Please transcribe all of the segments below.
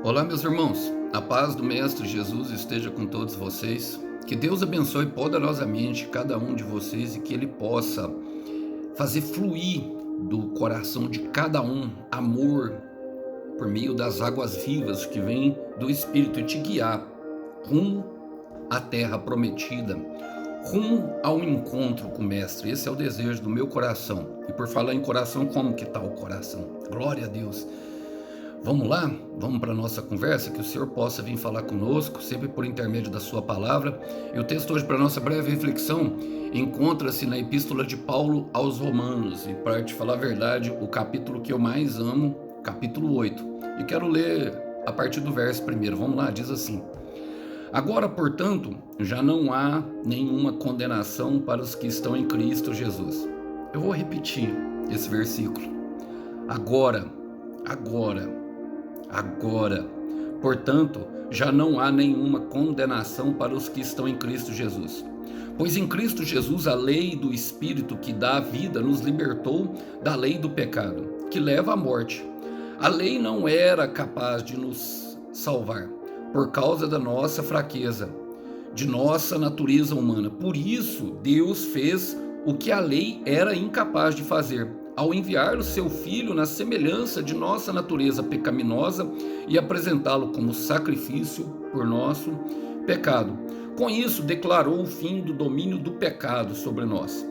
Olá, meus irmãos. A paz do Mestre Jesus esteja com todos vocês. Que Deus abençoe poderosamente cada um de vocês e que Ele possa fazer fluir do coração de cada um amor por meio das águas vivas que vêm do Espírito e te guiar rumo à terra prometida, rumo ao encontro com o Mestre. Esse é o desejo do meu coração. E por falar em coração, como que está o coração? Glória a Deus. Vamos lá? Vamos para a nossa conversa, que o Senhor possa vir falar conosco, sempre por intermédio da sua palavra. E o texto hoje para a nossa breve reflexão encontra-se na Epístola de Paulo aos Romanos. E para te falar a verdade, o capítulo que eu mais amo, capítulo 8. E quero ler a partir do verso primeiro. Vamos lá, diz assim: Agora, portanto, já não há nenhuma condenação para os que estão em Cristo Jesus. Eu vou repetir esse versículo. Agora, portanto, já não há nenhuma condenação para os que estão em Cristo Jesus. Pois em Cristo Jesus a lei do Espírito que dá a vida nos libertou da lei do pecado, que leva à morte. A lei não era capaz de nos salvar, por causa da nossa fraqueza, de nossa natureza humana. Por isso, Deus fez o que a lei era incapaz de fazer, ao enviar o seu Filho na semelhança de nossa natureza pecaminosa e apresentá-lo como sacrifício por nosso pecado. Com isso, declarou o fim do domínio do pecado sobre nós,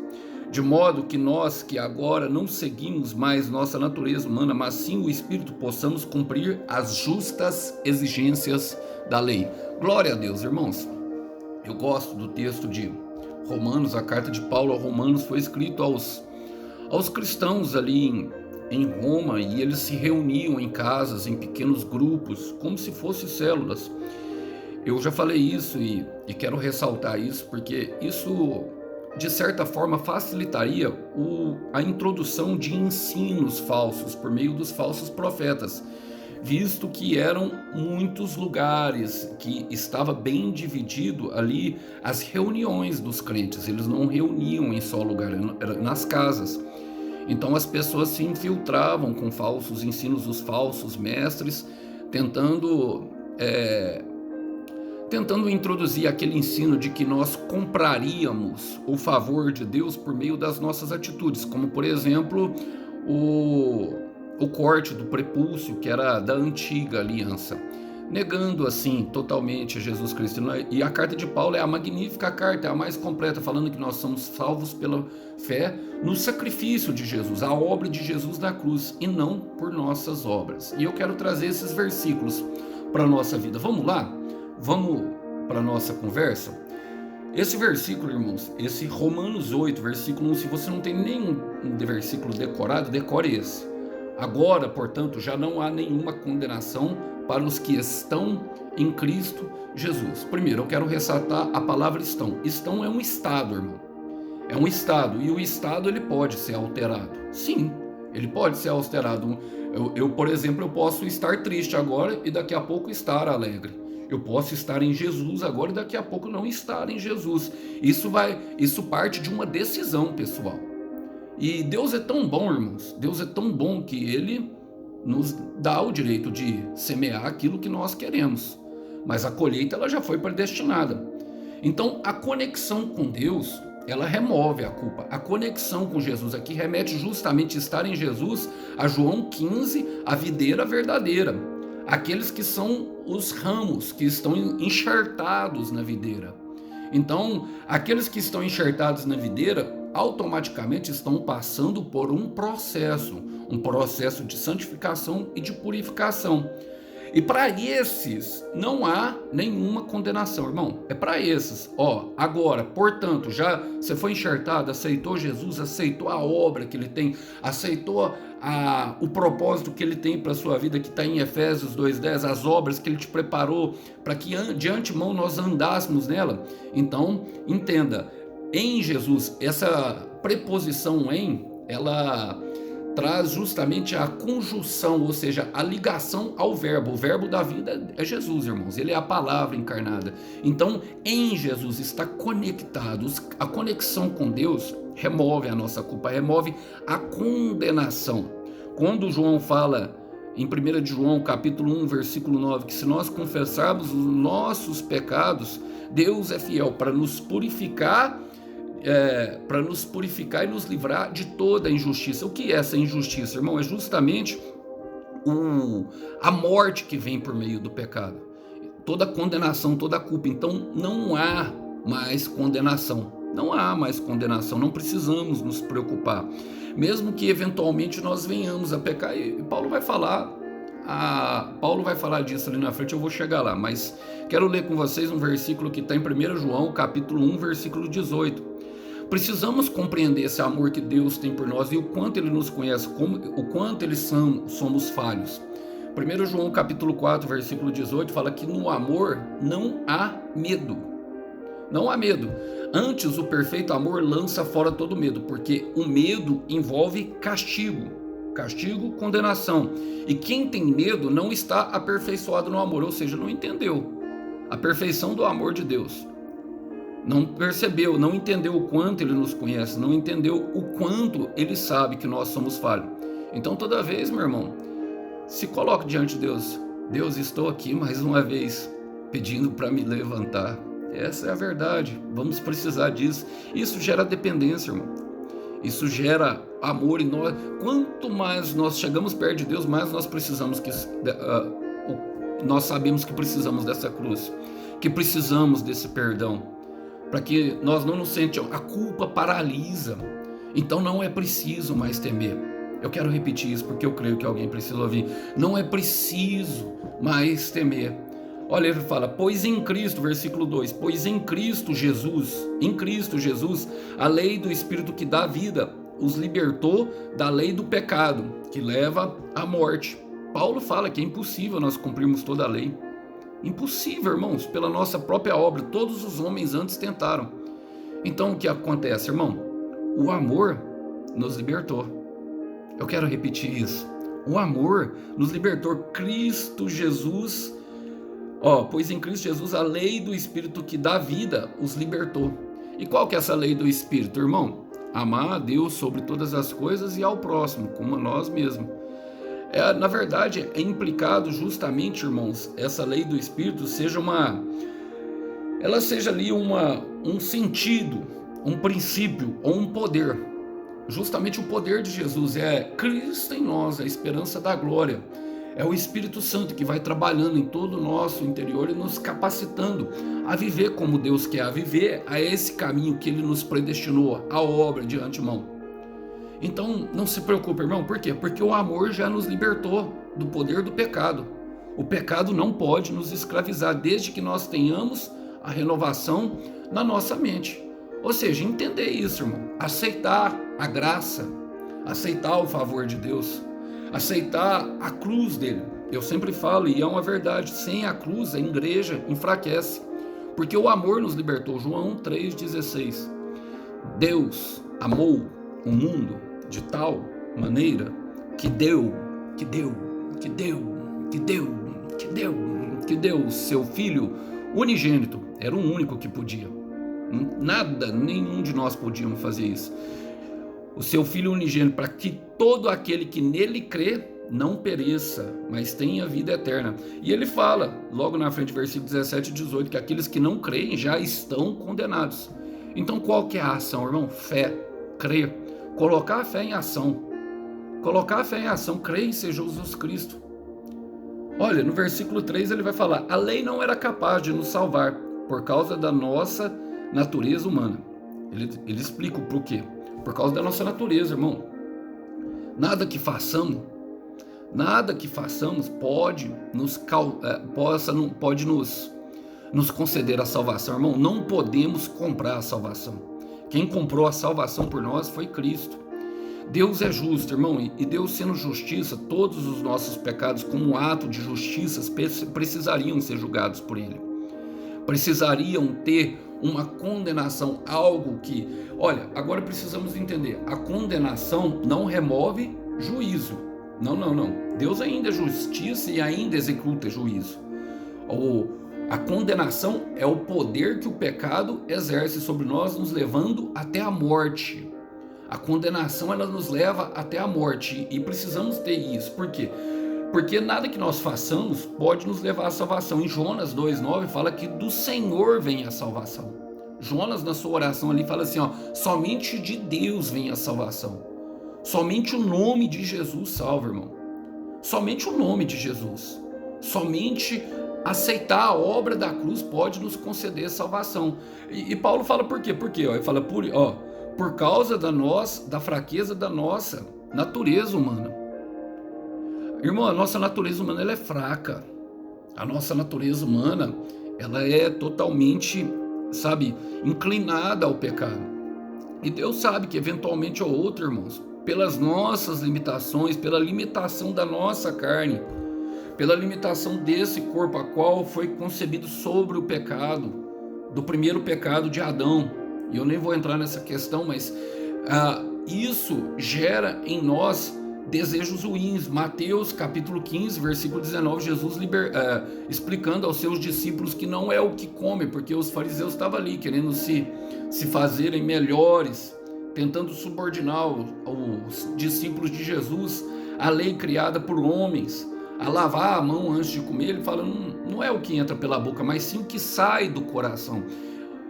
de modo que nós que agora não seguimos mais nossa natureza humana, mas sim o Espírito, possamos cumprir as justas exigências da lei. Glória a Deus, irmãos. Eu gosto do texto de Romanos. A carta de Paulo aos Romanos foi escrita aos cristãos ali em Roma, e eles se reuniam em casas, em pequenos grupos, como se fossem células. Eu já falei isso e quero ressaltar isso, porque isso, de certa forma, facilitaria a introdução de ensinos falsos por meio dos falsos profetas, visto que eram muitos lugares que estava bem dividido ali as reuniões dos crentes. Eles não reuniam em só lugar, era nas casas. Então as pessoas se infiltravam com falsos ensinos dos falsos mestres, tentando introduzir aquele ensino de que nós compraríamos o favor de Deus por meio das nossas atitudes, como por exemplo o corte do prepúcio, que era da antiga aliança, negando assim totalmente a Jesus Cristo. E a carta de Paulo é a magnífica carta, é a mais completa, falando que nós somos salvos pela fé no sacrifício de Jesus, a obra de Jesus na cruz, e não por nossas obras. E eu quero trazer esses versículos para a nossa vida. Vamos lá? Vamos para a nossa conversa? Esse versículo, irmãos, esse Romanos 8, versículo 1, se você não tem nenhum versículo decorado, decore esse. Agora, portanto, já não há nenhuma condenação para os que estão em Cristo Jesus. Primeiro, eu quero ressaltar a palavra estão. Estão é um estado, irmão. É um estado, e o estado ele pode ser alterado. Sim, ele pode ser alterado. Por exemplo, eu posso estar triste agora e daqui a pouco estar alegre. Eu posso estar em Jesus agora e daqui a pouco não estar em Jesus. Isso parte de uma decisão pessoal. E Deus é tão bom, irmãos. Deus é tão bom que Ele nos dá o direito de semear aquilo que nós queremos. Mas a colheita ela já foi predestinada. Então, a conexão com Deus, ela remove a culpa. A conexão com Jesus aqui remete justamente a estar em Jesus, a João 15, a videira verdadeira. Aqueles que são os ramos que estão enxertados na videira. Então, aqueles que estão enxertados na videira automaticamente estão passando por um processo de santificação e de purificação. E para esses não há nenhuma condenação, irmão. É para esses. Agora, portanto, já você foi enxertado, aceitou Jesus, aceitou a obra que ele tem, aceitou o propósito que ele tem para a sua vida, que está em Efésios 2:10, as obras que ele te preparou para que de antemão nós andássemos nela. Então, entenda, em Jesus, essa preposição em, ela traz justamente a conjunção, ou seja, a ligação ao verbo. O verbo da vida é Jesus, irmãos. Ele é a palavra encarnada. Então, em Jesus está conectado. A conexão com Deus remove a nossa culpa, remove a condenação. Quando João fala em 1 de João, capítulo 1, versículo 9, que se nós confessarmos os nossos pecados, Deus é fiel para nos purificar, e nos livrar de toda injustiça. O que é essa injustiça, irmão? É justamente a morte que vem por meio do pecado. Toda condenação, toda culpa. Então não há mais condenação. Não há mais condenação, não precisamos nos preocupar. Mesmo que eventualmente nós venhamos a pecar, e Paulo vai falar disso ali na frente, eu vou chegar lá, mas quero ler com vocês um versículo que está em 1 João, capítulo 1, versículo 18. Precisamos compreender esse amor que Deus tem por nós e o quanto Ele nos conhece, o quanto somos falhos. 1 João, capítulo 4, versículo 18, fala que no amor não há medo. Não há medo. Antes, o perfeito amor lança fora todo medo, porque o medo envolve castigo. Castigo, condenação. E quem tem medo não está aperfeiçoado no amor, ou seja, não entendeu a perfeição do amor de Deus. Não percebeu, não entendeu o quanto Ele nos conhece, não entendeu o quanto Ele sabe que nós somos falhos. Então, toda vez, meu irmão, se coloque diante de Deus. Deus, estou aqui mais uma vez, pedindo para me levantar. Essa é a verdade, vamos precisar disso. Isso gera dependência, irmão. Isso gera amor em nós. Quanto mais nós chegamos perto de Deus, mais nós precisamos nós sabemos que precisamos dessa cruz, que precisamos desse perdão, para que nós não nos sentamos. A culpa paralisa. Então não é preciso mais temer. Eu quero repetir isso porque eu creio que alguém precisa ouvir. Não é preciso mais temer. Olha, ele fala, pois em Cristo, versículo 2, pois em Cristo Jesus, a lei do Espírito que dá vida, os libertou da lei do pecado, que leva à morte. Paulo fala que é impossível nós cumprirmos toda a lei. Impossível, irmãos, pela nossa própria obra. Todos os homens antes tentaram. Então o que acontece, irmão? O amor nos libertou. Eu quero repetir isso. O amor nos libertou. Cristo Jesus, pois em Cristo Jesus a lei do Espírito que dá vida os libertou. E qual que é essa lei do Espírito, irmão? Amar a Deus sobre todas as coisas e ao próximo, como a nós mesmos. Na verdade, é implicado justamente, irmãos, essa lei do Espírito seja ali um sentido, um princípio ou um poder. Justamente o poder de Jesus é Cristo em nós, a esperança da glória. É o Espírito Santo que vai trabalhando em todo o nosso interior e nos capacitando a viver como Deus quer, a viver a esse caminho que Ele nos predestinou, a obra de antemão. Então não se preocupe, irmão, por quê? Porque o amor já nos libertou do poder do pecado. O pecado não pode nos escravizar desde que nós tenhamos a renovação na nossa mente. Ou seja, entender isso, irmão, aceitar a graça, aceitar o favor de Deus, aceitar a cruz dele. Eu sempre falo, e é uma verdade, sem a cruz a igreja enfraquece, porque o amor nos libertou. João 3,16. Deus amou o mundo de tal maneira que deu o seu Filho unigênito. Era o único que podia. Nenhum de nós podíamos fazer isso. O seu Filho unigênito, para que todo aquele que nele crê não pereça, mas tenha vida eterna. E ele fala, logo na frente, versículo 17 e 18, que aqueles que não creem já estão condenados. Então qual que é a ação, irmão? Fé, crer, colocar a fé em ação. Colocar a fé em ação, crer em Jesus Cristo. Olha, no versículo 3 ele vai falar, a lei não era capaz de nos salvar por causa da nossa natureza humana. Ele explica o porquê. Por causa da nossa natureza, irmão. Nada que façamos pode nos conceder a salvação, irmão. Não podemos comprar a salvação. Quem comprou a salvação por nós foi Cristo. Deus é justo, irmão, e Deus sendo justiça, todos os nossos pecados como um ato de justiça precisariam ser julgados por Ele. Precisariam ter uma condenação, algo que... Olha, agora precisamos entender, a condenação não remove juízo. Não. Deus ainda é justiça e ainda executa juízo. A condenação é o poder que o pecado exerce sobre nós, nos levando até a morte. A condenação, ela nos leva até a morte, e precisamos ter isso. Por quê? Porque nada que nós façamos pode nos levar à salvação. Em Jonas 2,9 fala que do Senhor vem a salvação. Jonas, na sua oração ali, fala assim, ó, somente de Deus vem a salvação. Somente o nome de Jesus salva, irmão. Somente o nome de Jesus. Somente aceitar a obra da cruz pode nos conceder salvação. E Paulo fala por quê? Porque ele fala por causa da fraqueza da nossa natureza humana. Irmão, a nossa natureza humana ela é fraca. A nossa natureza humana ela é totalmente, inclinada ao pecado. E Deus sabe que eventualmente ou outro, irmãos, pelas nossas limitações, pela limitação da nossa carne, pela limitação desse corpo a qual foi concebido sobre o pecado, do primeiro pecado de Adão. E eu nem vou entrar nessa questão, mas isso gera em nós desejos ruins. Mateus capítulo 15, versículo 19, Jesus explicando aos seus discípulos que não é o que come, porque os fariseus estavam ali querendo se fazerem melhores, tentando subordinar os discípulos de Jesus à lei criada por homens, a lavar a mão antes de comer. Ele fala, não é o que entra pela boca, mas sim o que sai do coração.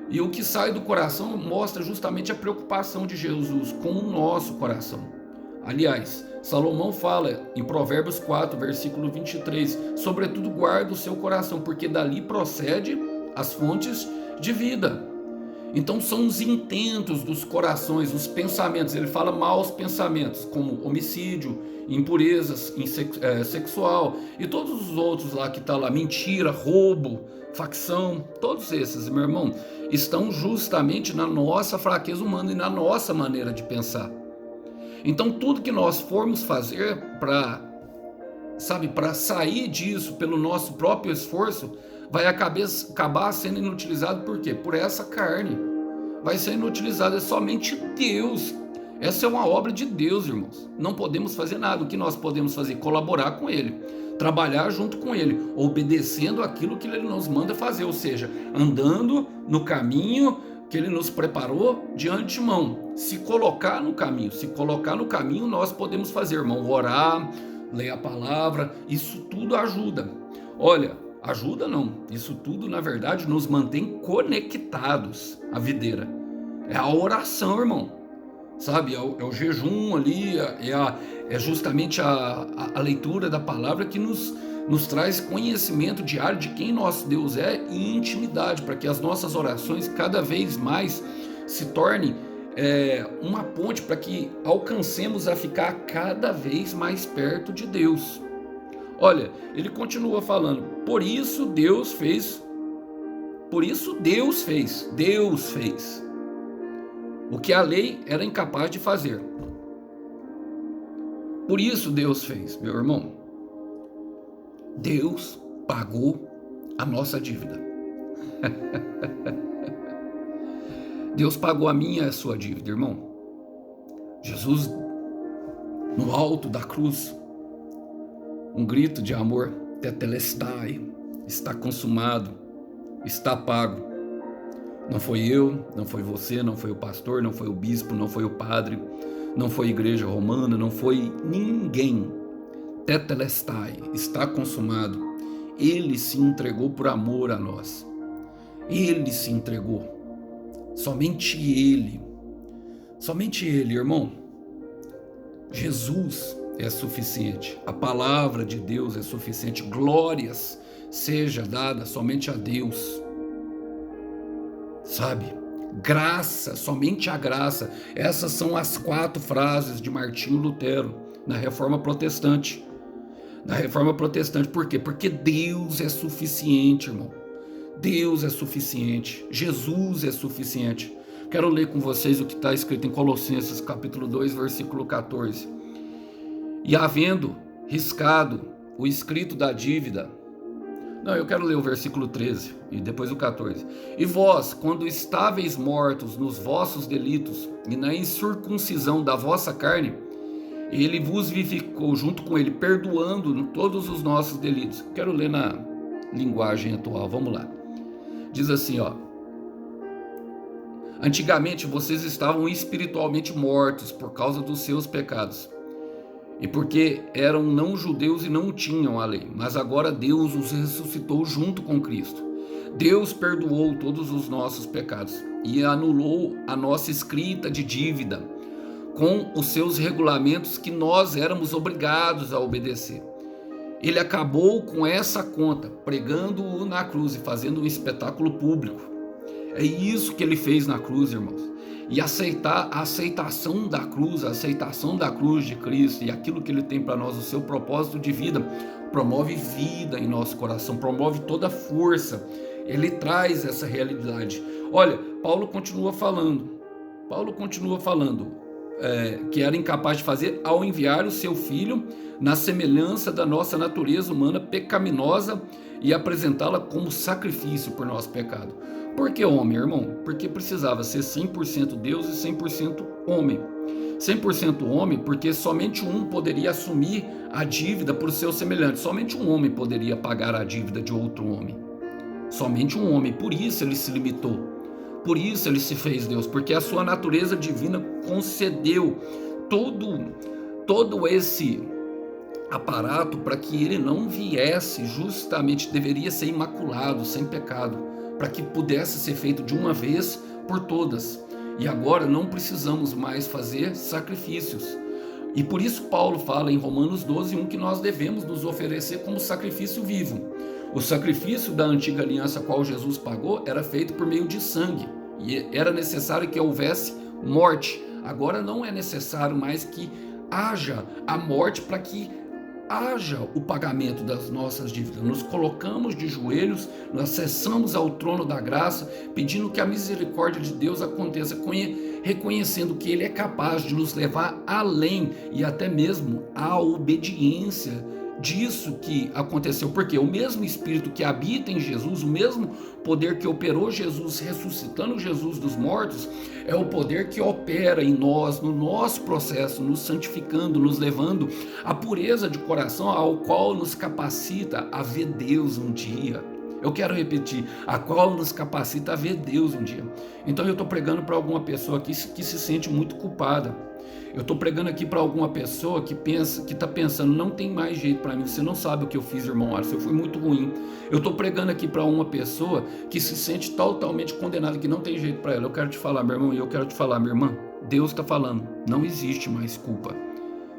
E o que sai do coração mostra justamente a preocupação de Jesus com o nosso coração. Aliás, Salomão fala em Provérbios 4, versículo 23, sobretudo guarda o seu coração, porque dali procede as fontes de vida. Então são os intentos dos corações, os pensamentos. Ele fala maus pensamentos, como homicídio, impurezas sexual e todos os outros lá que estão lá, mentira, roubo, facção, todos esses, meu irmão, estão justamente na nossa fraqueza humana e na nossa maneira de pensar. Então tudo que nós formos fazer para sair disso pelo nosso próprio esforço, vai acabar sendo inutilizado. Por quê? Por essa carne. Vai ser inutilizado, é somente Deus. Essa é uma obra de Deus, irmãos. Não podemos fazer nada. O que nós podemos fazer? Colaborar com Ele, trabalhar junto com Ele, obedecendo aquilo que Ele nos manda fazer, ou seja, andando no caminho que Ele nos preparou de antemão. Se colocar no caminho nós podemos fazer, irmão, orar, ler a palavra, isso tudo ajuda. Olha, ajuda não, isso tudo na verdade nos mantém conectados à videira. É a oração, irmão, é o jejum ali, é justamente a leitura da palavra que nos traz conhecimento diário de quem nosso Deus é e intimidade, para que as nossas orações cada vez mais se tornem uma ponte para que alcancemos a ficar cada vez mais perto de Deus. Olha, ele continua falando, por isso Deus fez o que a lei era incapaz de fazer. Por isso Deus fez, meu irmão. Deus pagou a nossa dívida. Deus pagou a minha e a sua dívida, irmão. Jesus, no alto da cruz, um grito de amor, tetelestai, está consumado, está pago. Não foi eu, não foi você, não foi o pastor, não foi o bispo, não foi o padre, não foi a igreja romana, não foi ninguém. Tetelestai, está consumado. Ele se entregou por amor a nós. Ele se entregou. Somente Ele, irmão. Jesus é suficiente. A palavra de Deus é suficiente. Glórias seja dada somente a Deus. Graça, somente a graça. Essas são as 4 frases de Martinho Lutero na Reforma Protestante. Por quê? Porque Deus é suficiente, irmão. Deus é suficiente. Jesus é suficiente. Quero ler com vocês o que está escrito em Colossenses capítulo 2, versículo 14. E havendo riscado o escrito da dívida... Não, eu quero ler o versículo 13 e depois o 14. E vós, quando estáveis mortos nos vossos delitos e na incircuncisão da vossa carne, ele vos vivificou junto com ele, perdoando todos os nossos delitos. Quero ler na linguagem atual, vamos lá. Diz assim, antigamente vocês estavam espiritualmente mortos por causa dos seus pecados e porque eram não judeus e não tinham a lei, mas agora Deus os ressuscitou junto com Cristo. Deus perdoou todos os nossos pecados e anulou a nossa escrita de dívida com os seus regulamentos que nós éramos obrigados a obedecer. Ele acabou com essa conta, pregando-o na cruz e fazendo um espetáculo público. É isso que ele fez na cruz, irmãos. E a aceitação da cruz de Cristo e aquilo que ele tem para nós, o seu propósito de vida, promove vida em nosso coração, promove toda força. Ele traz essa realidade. Olha, Paulo continua falando que era incapaz de fazer ao enviar o seu filho na semelhança da nossa natureza humana pecaminosa e apresentá-la como sacrifício por nosso pecado. Por que homem, irmão? Porque precisava ser 100% Deus e 100% homem. 100% homem porque somente um poderia assumir a dívida por seu semelhante. Somente um homem poderia pagar a dívida de outro homem. Somente um homem. Por isso ele se limitou. Por isso ele se fez Deus. Porque a sua natureza divina concedeu todo esse aparato para que ele não viesse, justamente deveria ser imaculado, sem pecado, para que pudesse ser feito de uma vez por todas. E agora não precisamos mais fazer sacrifícios. E por isso Paulo fala em Romanos 12:1 que nós devemos nos oferecer como sacrifício vivo. O sacrifício da antiga aliança a qual Jesus pagou era feito por meio de sangue. E era necessário que houvesse morte. Agora não é necessário mais que haja a morte para que haja o pagamento das nossas dívidas. Nos colocamos de joelhos, nós acessamos ao trono da graça, pedindo que a misericórdia de Deus aconteça, reconhecendo que Ele é capaz de nos levar além e até mesmo à obediência disso que aconteceu, porque o mesmo Espírito que habita em Jesus, o mesmo poder que operou Jesus, ressuscitando Jesus dos mortos, é o poder que opera em nós, no nosso processo, nos santificando, nos levando à pureza de coração, ao qual nos capacita a ver Deus um dia. Eu quero repetir, a qual nos capacita a ver Deus um dia. Então eu estou pregando para alguma pessoa que se sente muito culpada. Eu estou pregando aqui para alguma pessoa que está pensando, não tem mais jeito para mim, você não sabe o que eu fiz, irmão Alisson, eu fui muito ruim. Eu estou pregando aqui para uma pessoa que se sente totalmente condenada, que não tem jeito para ela. Eu quero te falar, meu irmão, e eu quero te falar, minha irmã, Deus está falando, não existe mais culpa.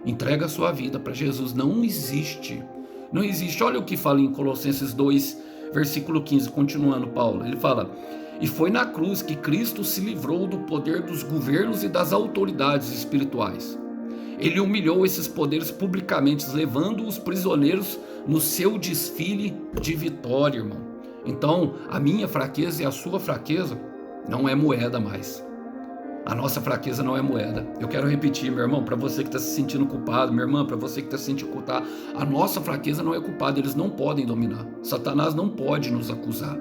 Entrega a sua vida para Jesus, não existe. Não existe. Olha o que fala em Colossenses 2, versículo 15, continuando Paulo, ele fala: e foi na cruz que Cristo se livrou do poder dos governos e das autoridades espirituais. Ele humilhou esses poderes publicamente, levando-os prisioneiros no seu desfile de vitória, irmão. Então, a minha fraqueza e a sua fraqueza não é moeda mais. A nossa fraqueza não é moeda. Eu quero repetir, meu irmão, para você que está se sentindo culpado, minha irmã, para você que está se sentindo culpado, a nossa fraqueza não é culpada, eles não podem dominar. Satanás não pode nos acusar.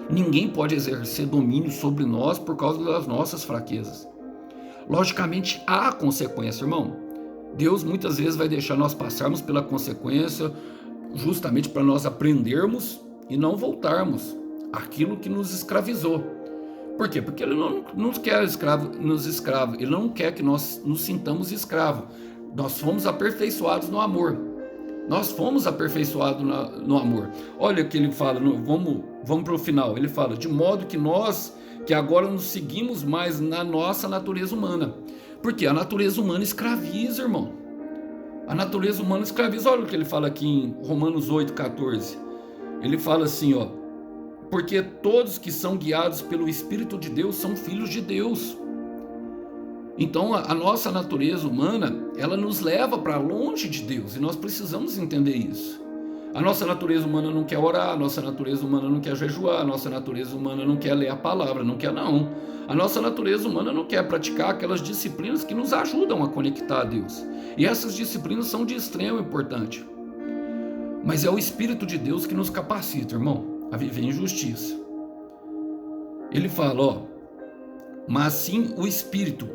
Ninguém pode exercer domínio sobre nós por causa das nossas fraquezas. Logicamente, há consequência, irmão. Deus muitas vezes vai deixar nós passarmos pela consequência justamente para nós aprendermos e não voltarmos àquilo que nos escravizou. Por quê? Porque Ele não nos quer escravo, Ele não quer que nós nos sintamos escravos. Nós fomos aperfeiçoados no amor. Nós fomos aperfeiçoados no amor. Olha o que ele fala, vamos para o final. Ele fala, de modo que nós, que agora nos seguimos mais na nossa natureza humana. Porque a natureza humana escraviza, irmão. A natureza humana escraviza. Olha o que ele fala aqui em Romanos 8,14. Ele fala assim, ó. Porque todos que são guiados pelo Espírito de Deus são filhos de Deus. Então a nossa natureza humana, ela nos leva para longe de Deus, e nós precisamos entender isso. A nossa natureza humana não quer orar, a nossa natureza humana não quer jejuar, a nossa natureza humana não quer ler a palavra, não quer não. A nossa natureza humana não quer praticar aquelas disciplinas que nos ajudam a conectar a Deus. E essas disciplinas são de extrema importância. Mas é o Espírito de Deus que nos capacita, irmão, a viver em justiça. Ele fala, ó, mas sim o Espírito,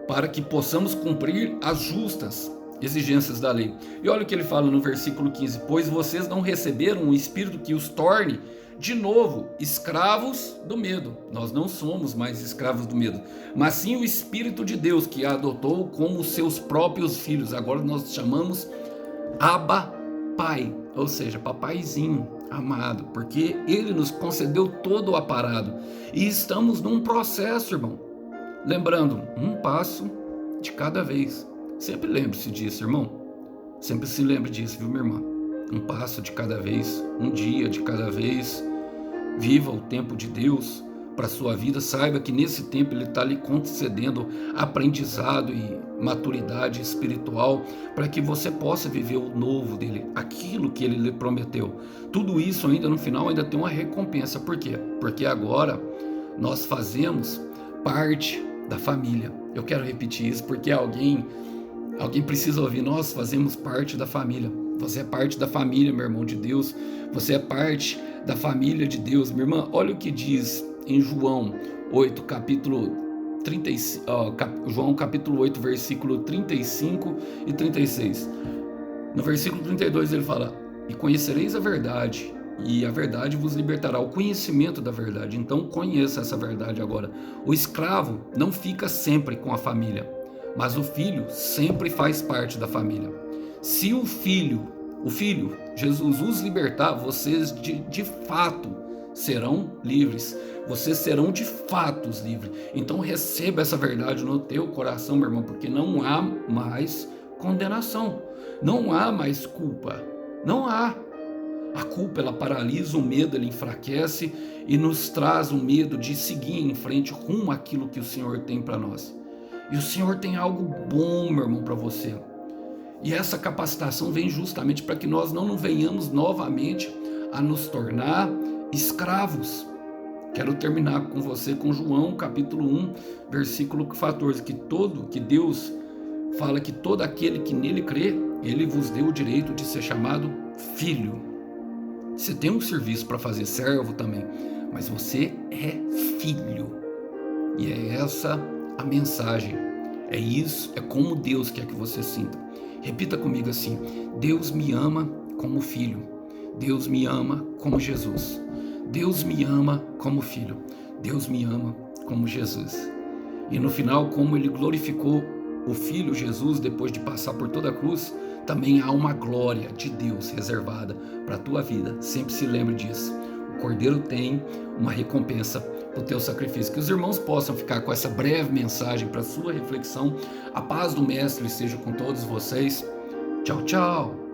para que possamos cumprir as justas exigências da lei. E olha o que ele fala no versículo 15: pois vocês não receberam um espírito que os torne de novo escravos do medo. Nós não somos mais escravos do medo, mas sim o Espírito de Deus, que a adotou como seus próprios filhos. Agora nós chamamos Abba Pai, ou seja, papaizinho amado, porque ele nos concedeu todo o aparado. E estamos num processo, irmão. Lembrando, um passo de cada vez. Sempre lembre-se disso, irmão. Sempre se lembre disso, viu, minha irmã? Um passo de cada vez, um dia de cada vez. Viva o tempo de Deus para a sua vida. Saiba que nesse tempo Ele está lhe concedendo aprendizado e maturidade espiritual para que você possa viver o novo dele, aquilo que Ele lhe prometeu. Tudo isso ainda no final ainda tem uma recompensa. Por quê? Porque agora nós fazemos parte da família. Eu quero repetir isso porque alguém precisa ouvir. Nós fazemos parte da família. Você é parte da família, meu irmão de Deus. Você é parte da família de Deus, minha irmã. Olha o que diz em João 8, capítulo 35, João capítulo 8, versículo 35 e 36. No versículo 32 ele fala: e conhecereis a verdade, e a verdade vos libertará. O conhecimento da verdade. Então conheça essa verdade agora. O escravo não fica sempre com a família, mas o filho sempre faz parte da família. Se o filho, Jesus, os libertar, vocês de fato serão livres. Vocês serão de fato livres. Então receba essa verdade no teu coração, meu irmão, porque não há mais condenação. Não há mais culpa. Não há. A culpa, ela paralisa, o medo, ele enfraquece e nos traz o medo de seguir em frente rumo àquilo que o Senhor tem para nós. E o Senhor tem algo bom, meu irmão, para você. E essa capacitação vem justamente para que nós não venhamos novamente a nos tornar escravos. Quero terminar com você com João capítulo 1, versículo 14, que Deus fala que todo aquele que nele crê, ele vos deu o direito de ser chamado filho. Você tem um serviço para fazer, servo também, mas você é filho. E é essa a mensagem. É isso, é como Deus quer que você sinta. Repita comigo assim: Deus me ama como filho. Deus me ama como Jesus. Deus me ama como filho. Deus me ama como Jesus. E no final, como ele glorificou o Filho Jesus depois de passar por toda a cruz, também há uma glória de Deus reservada para a tua vida. Sempre se lembre disso. O Cordeiro tem uma recompensa do teu sacrifício. Que os irmãos possam ficar com essa breve mensagem para sua reflexão. A paz do Mestre esteja com todos vocês. Tchau, tchau.